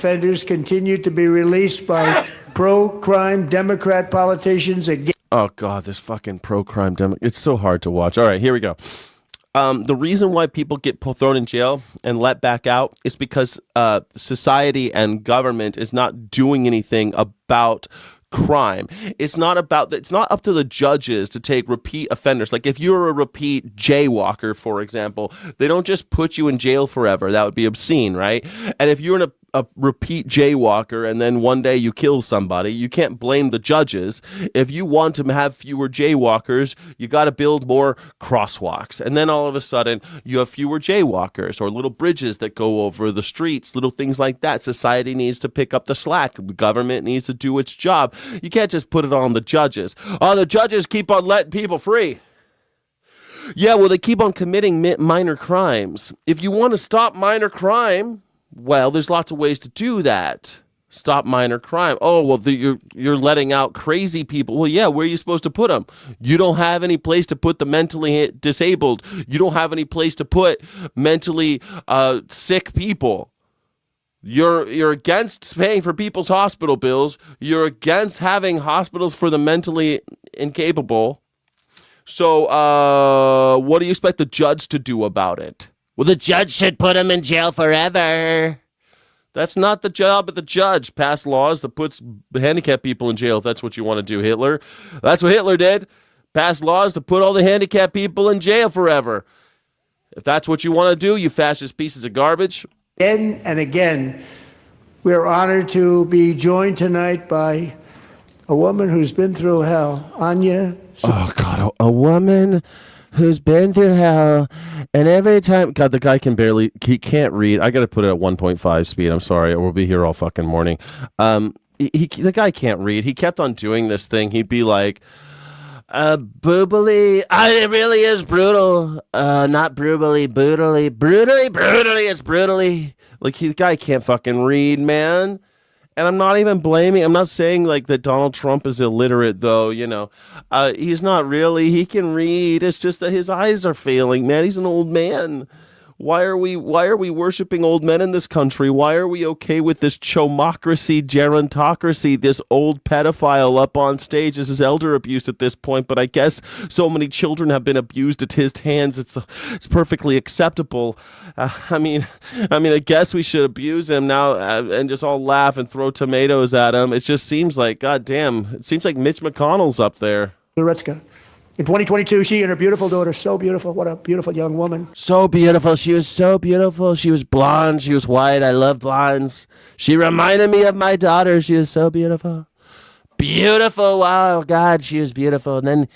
offenders continue to be released by pro-crime Democrat politicians again. Oh, God, this fucking pro-crime it's so hard to watch. All right, here we go. The reason why people get thrown in jail and let back out is because society and government is not doing anything about crime. It's not up to the judges to take repeat offenders. Like if you're a repeat jaywalker, for example, they don't just put you in jail forever. That would be obscene, right? And if you're in a repeat jaywalker and then one day you kill somebody, you can't blame the judges. If you want to have fewer jaywalkers, you got to build more crosswalks. And then all of a sudden you have fewer jaywalkers or little bridges that go over the streets, little things like that. Society needs to pick up the slack. The government needs to do its job. You can't just put it on the judges. Oh, the judges keep on letting people free. Yeah, well, they keep on committing minor crimes. If you want to stop minor crime, well, there's lots of ways to do that. Stop minor crime. Oh, well, you're letting out crazy people. Well, yeah, where are you supposed to put them? You don't have any place to put the mentally disabled. You don't have any place to put mentally sick people. You're against paying for people's hospital bills. You're against having hospitals for the mentally incapable. So what do you expect the judge to do about it? Well, the judge should put him in jail forever. That's not the job of the judge. Pass laws that puts handicapped people in jail if that's what you want to do, Hitler. That's what Hitler did. Pass laws to put all the handicapped people in jail forever. If that's what you want to do, you fascist pieces of garbage. Again and again, we're honored to be joined tonight by a woman who's been through hell, Anya. Oh, God, a woman who's been through hell, and every time, God, the guy he can't read. I got to put it at 1.5 speed. I'm sorry, or we'll be here all fucking morning. The guy can't read. He kept on doing this thing. He'd be like, boobily. It really is brutal. Not brutally, brutally, it's brutally. Like, the guy can't fucking read, man. And I'm not even blaming. I'm not saying like that Donald Trump is illiterate, though. You know, he's not really. He can read. It's just that his eyes are failing, man. He's an old man. Why are we worshiping old men in this country? Why are we okay with this chomocracy, gerontocracy, this old pedophile up on stage? This is elder abuse at this point, but I guess so many children have been abused at his hands. It's perfectly acceptable. I mean, I guess we should abuse him now and just all laugh and throw tomatoes at him. It just seems like, goddamn, it seems like Mitch McConnell's up there. Goretzka. In 2022, she and her beautiful daughter, so beautiful. What a beautiful young woman. So beautiful. She was so beautiful. She was blonde. She was white. I love blondes. She reminded me of my daughter. She was so beautiful. Beautiful. Wow, God, she was beautiful. And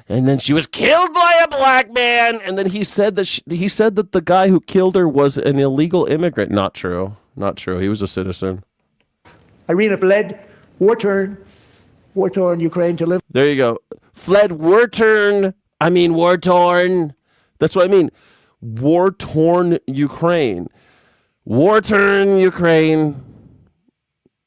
then she was killed by a black man. And then he said that the guy who killed her was an illegal immigrant. Not true. Not true. He was a citizen. Irina fled, war-torn Ukraine to live. There you go. Fled war-torn. That's what I mean. War-torn Ukraine. War-torn Ukraine.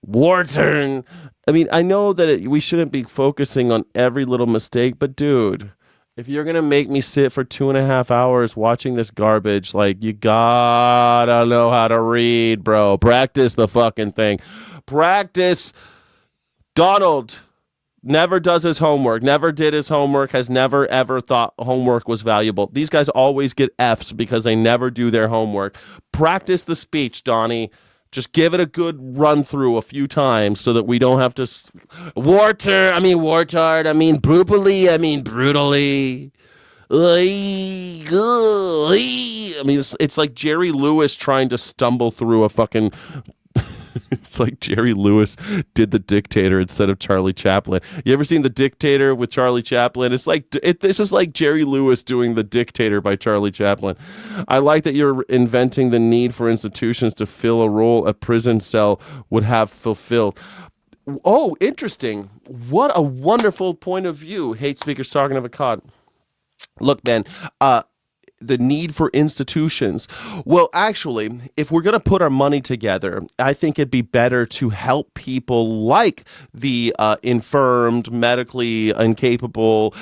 War-torn. I mean, I know that we shouldn't be focusing on every little mistake, but dude, if you're going to make me sit for 2.5 hours watching this garbage, like, you gotta know how to read, bro. Practice the fucking thing. Practice. Donald never does his homework, never did his homework, has never, ever thought homework was valuable. These guys always get Fs because they never do their homework. Practice the speech, Donnie. Just give it a good run through a few times so that we don't have to wartard, brutally. I mean, it's like Jerry Lewis trying to stumble through a fucking... It's like Jerry Lewis did The Dictator instead of Charlie Chaplin. You ever seen The Dictator with Charlie Chaplin? It's like this is like Jerry Lewis doing The Dictator by Charlie Chaplin. I like that you're inventing the need for institutions to fill a role a prison cell would have fulfilled. Oh, interesting. What a wonderful point of view. Hate speaker Sargon of Akkad. Look, man, the need for institutions. Well, actually, if we're going to put our money together, I think it'd be better to help people like the infirmed, medically incapable,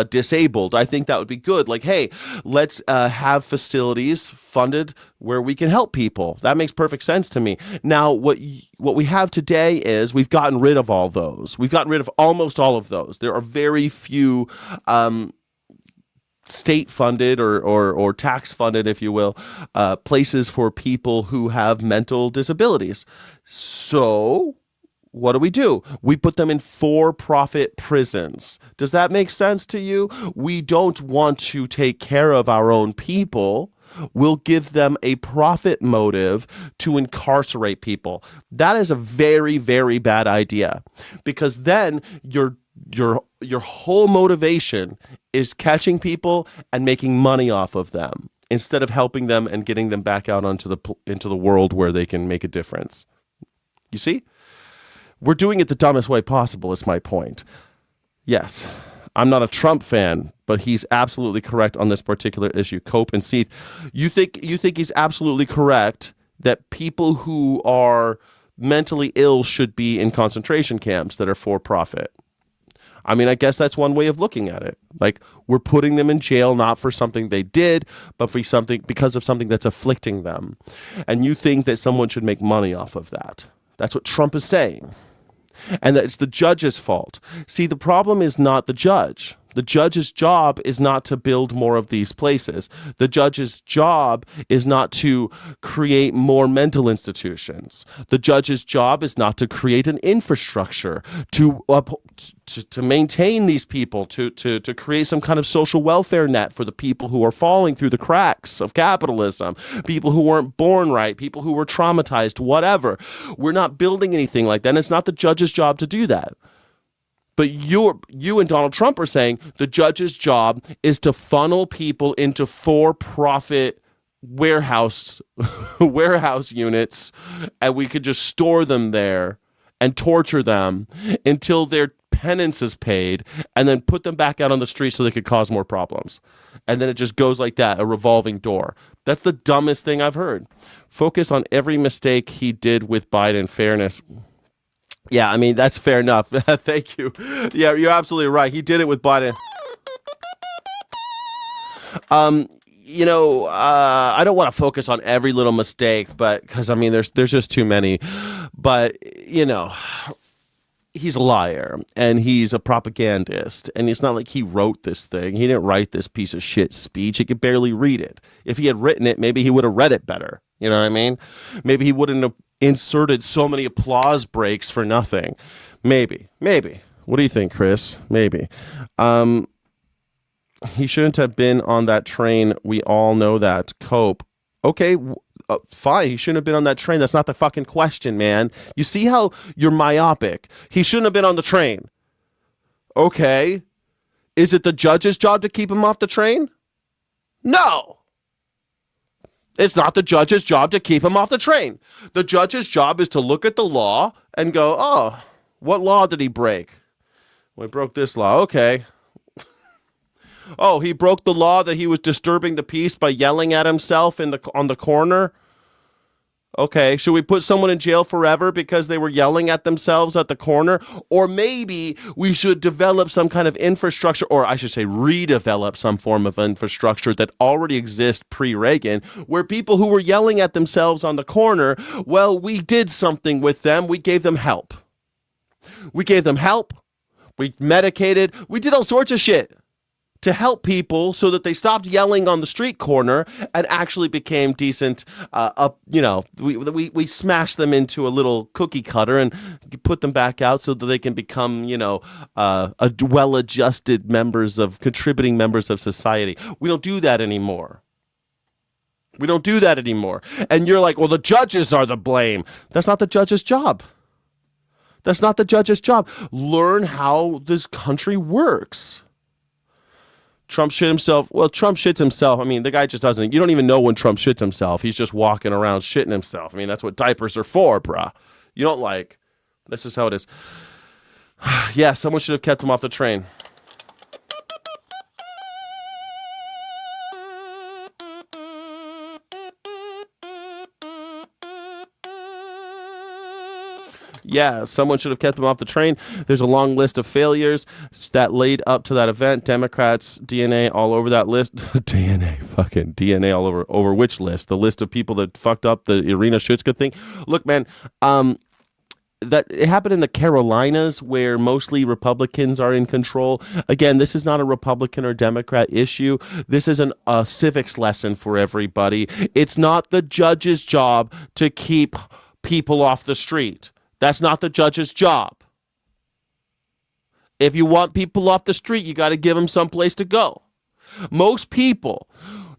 disabled. I think that would be good. Like, hey, let's have facilities funded where we can help people. That makes perfect sense to me. Now, what we have today is we've gotten rid of all those. We've gotten rid of almost all of those. There are very few state-funded or tax-funded, if you will, places for people who have mental disabilities. So what do? We put them in for-profit prisons. Does that make sense to you? We don't want to take care of our own people. We'll give them a profit motive to incarcerate people. That is a very, very bad idea, because then your whole motivation is catching people and making money off of them instead of helping them and getting them back out into the world where they can make a difference. You see? We're doing it the dumbest way possible, is my point. Yes, I'm not a Trump fan, but he's absolutely correct on this particular issue. Cope and Seath, you think he's absolutely correct that people who are mentally ill should be in concentration camps that are for profit. I mean, I guess that's one way of looking at it. Like, we're putting them in jail not for something they did, but for something because of something that's afflicting them. And you think that someone should make money off of that. That's what Trump is saying. And that it's the judge's fault. See, the problem is not the judge. The judge's job is not to build more of these places. The judge's job is not to create more mental institutions. The judge's job is not to create an infrastructure to maintain these people, to create some kind of social welfare net for the people who are falling through the cracks of capitalism, people who weren't born right, people who were traumatized, whatever. We're not building anything like that, and it's not the judge's job to do that. But you and Donald Trump are saying the judge's job is to funnel people into for-profit warehouse units, and we could just store them there and torture them until their penance is paid, and then put them back out on the street so they could cause more problems. And then it just goes like that, a revolving door. That's the dumbest thing I've heard. Focus on every mistake he did with Biden. Fairness. Yeah, I mean, that's fair enough. Thank you. Yeah, you're absolutely right. He did it with Biden. I don't want to focus on every little mistake, but because, I mean, there's just too many. But, he's a liar, and he's a propagandist, and it's not like he wrote this thing. He didn't write this piece of shit speech. He could barely read it. If he had written it, maybe he would have read it better. You know what I mean? Maybe he wouldn't have inserted so many applause breaks for nothing. Maybe. What do you think, Chris? Maybe. He shouldn't have been on that train. We all know that. Cope. Okay, fine. He shouldn't have been on that train. That's not the fucking question, man. You see how you're myopic? He shouldn't have been on the train. Okay. Is it the judge's job to keep him off the train? No. It's not the judge's job to keep him off the train. The judge's job is to look at the law and go, oh, what law did he break? Well, he broke this law. Okay. Oh, he broke the law that he was disturbing the peace by yelling at himself on the corner. Okay, should we put someone in jail forever because they were yelling at themselves at the corner? Or maybe we should develop some kind of infrastructure, or I should say redevelop some form of infrastructure that already exists pre-Reagan, where people who were yelling at themselves on the corner, well, we did something with them. We gave them help. We medicated. We did all sorts of shit to help people so that they stopped yelling on the street corner and actually became decent. We smashed them into a little cookie cutter and put them back out so that they can become, well-adjusted contributing members of society. We don't do that anymore. And you're like, well, the judges are the blame. That's not the judge's job. Learn how this country works. Trump shit himself. Well, Trump shits himself. I mean, the guy just doesn't. You don't even know when Trump shits himself. He's just walking around shitting himself. I mean, that's what diapers are for, bruh. You don't like. This is how it is. Yeah, someone should have kept him off the train. Yeah, someone should have kept them off the train. There's a long list of failures that laid up to that event. Democrats, DNA all over that list. Fucking DNA all over which list? The list of people that fucked up the Irina Shutska thing. Look, man, that it happened in the Carolinas where mostly Republicans are in control. Again, this is not a Republican or Democrat issue. This is a civics lesson for everybody. It's not the judge's job to keep people off the street. That's not the judge's job. If you want people off the street, you got to give them someplace to go. Most people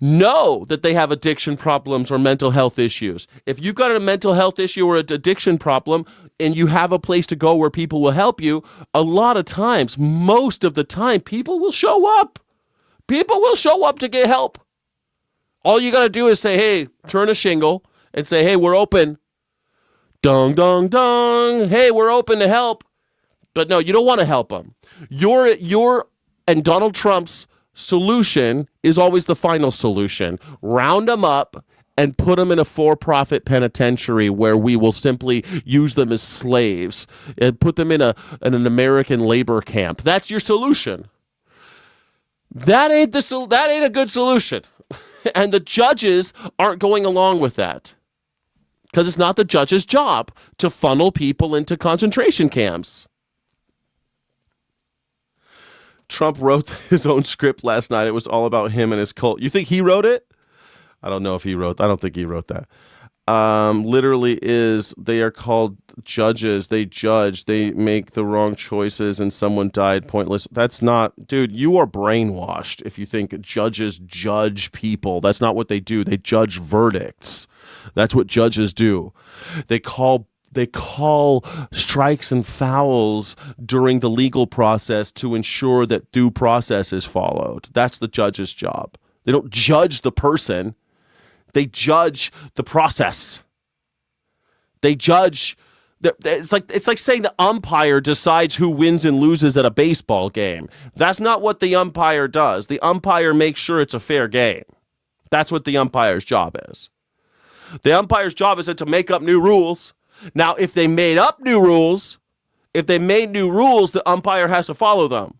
know that they have addiction problems or mental health issues. If you've got a mental health issue or an addiction problem and you have a place to go where people will help you, a lot of times, most of the time, people will show up. People will show up to get help. All you got to do is say, hey, turn a shingle and say, hey, we're open. Dong, dong, dong. Hey, we're open to help. But no, you don't want to help them. Your and Donald Trump's solution is always the final solution. Round them up and put them in a for-profit penitentiary where we will simply use them as slaves and put them in an American labor camp. That's your solution. That ain't a good solution. And the judges aren't going along with that. Because it's not the judge's job to funnel people into concentration camps. Trump wrote his own script last night. It was all about him and his cult. You think he wrote it? I don't think he wrote that. Literally they are called judges. They judge. They make the wrong choices and someone died pointless. That's not, dude, you are brainwashed if you think judges judge people. That's not what they do. They judge verdicts. That's what judges do. They call strikes and fouls during the legal process to ensure that due process is followed. That's the judge's job. They don't judge the person. They judge the process. They judge. It's like saying the umpire decides who wins and loses at a baseball game. That's not what the umpire does. The umpire makes sure it's a fair game. That's what the umpire's job is. The umpire's job is to make up new rules. Now, if they made new rules, the umpire has to follow them.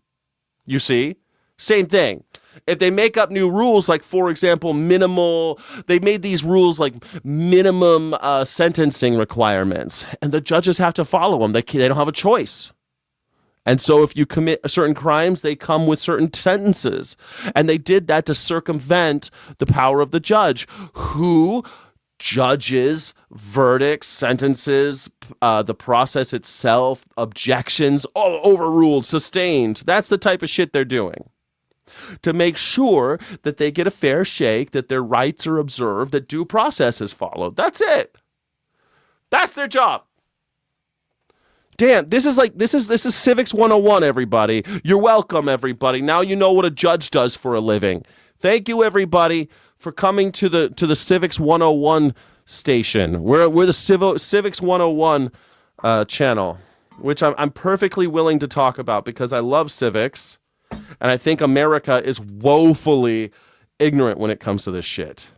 You see? Same thing. If they make up new rules, like, for example, they made these rules like minimum sentencing requirements, and the judges have to follow them. They don't have a choice. And so if you commit certain crimes, they come with certain sentences. And they did that to circumvent the power of the judge, who judges, verdicts, sentences, the process itself, objections, all overruled, sustained. That's the type of shit they're doing. To make sure that they get a fair shake, that their rights are observed, that due process is followed. That's it. That's their job. Damn, this is Civics 101, everybody. You're welcome, everybody. Now you know what a judge does for a living. Thank you, everybody, for coming to the Civics 101 station. We're the Civics 101 channel, which I'm perfectly willing to talk about because I love civics, and I think America is woefully ignorant when it comes to this shit.